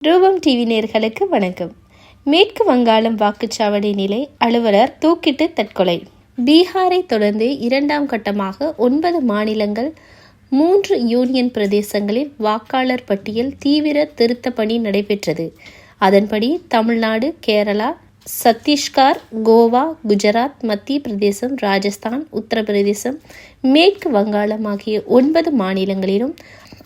ரூபம் டிவி நேயர்களுக்கு வணக்கம். மேற்கு வங்காளம் வாக்குச்சாவடி நிலை அலுவலர் தூக்கிட்டு தற்கொலை. பீகாரை தொடர்ந்து இரண்டாம் கட்டமாக 9 மாநிலங்கள் 3 யூனியன் பிரதேசங்களில் வாக்காளர் பட்டியல் தீவிர திருத்த பணி நடைபெற்றது. அதன்படி தமிழ்நாடு, கேரளா, சத்தீஸ்கர், கோவா, குஜராத், மத்திய பிரதேசம், ராஜஸ்தான், உத்தரப்பிரதேசம், மேற்கு வங்காளம் ஆகிய 9 மாநிலங்களிலும்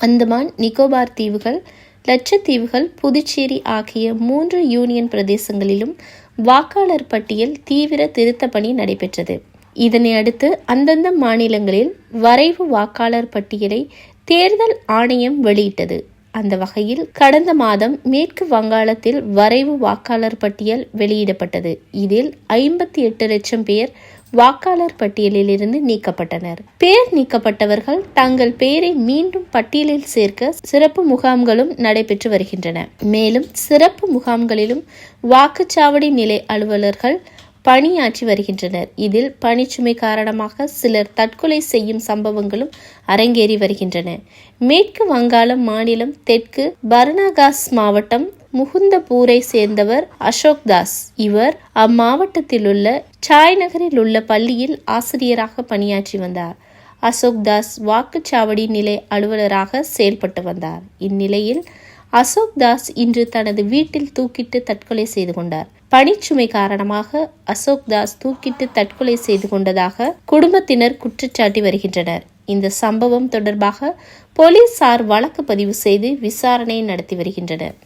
அந்தமான் நிக்கோபார் தீவுகள், லட்சத்தீவுகள், புதுச்சேரி ஆகிய 3 யூனியன் பிரதேசங்களிலும் வாக்காளர் பட்டியல் தீவிர திருத்த பணி நடைபெற்றது. இதனை அடுத்து அந்தந்த மாநிலங்களில் வரைவு வாக்காளர் பட்டியலை தேர்தல் ஆணையம் வெளியிட்டது. அந்த வகையில் கடந்த மாதம் மேற்கு வங்காளத்தில் வரைவு வாக்காளர் பட்டியல் வெளியிடப்பட்டது. இதில் 58 லட்சம் பேர் வாக்காளர் பட்டியலில் இருந்து நீக்கப்பட்டனர். பேர் நீக்கப்பட்டவர்கள் தங்கள் பெயரை மீண்டும் பட்டியலில் சேர்க்க சிறப்பு முகாம்களும் நடைபெற்று வருகின்றன. மேலும் சிறப்பு முகாம்களிலும் வாக்குச்சாவடி நிலை அலுவலர்கள் பணியாற்றி வருகின்றனர். இதில் பணிச்சுமை காரணமாக சிலர் தற்கொலை செய்யும் சம்பவங்களும் அரங்கேறி வருகின்றன. மேற்கு வங்காளம் மாநிலம் தெற்கு பர்னாகாஸ் மாவட்டம் முகுந்தபூரை சேர்ந்தவர் அசோக் தாஸ். இவர் அம்மாவட்டத்தில் உள்ள சாய் நகரில் உள்ள பள்ளியில் ஆசிரியராக பணியாற்றி வந்தார். அசோக் தாஸ் வாக்குச்சாவடி நிலை அலுவலராக செயல்பட்டு வந்தார். இந்நிலையில் அசோக் தாஸ் இன்று தனது வீட்டில் தூக்கிட்டு தற்கொலை செய்து கொண்டார். பணிச்சுமை காரணமாக அசோக் தாஸ் தூக்கிட்டு தற்கொலை செய்து கொண்டதாக குடும்பத்தினர் குற்றச்சாட்டி வருகின்றனர். இந்த சம்பவம் தொடர்பாக போலீசார் வழக்கு பதிவு செய்து விசாரணை நடத்தி வருகின்றனர்.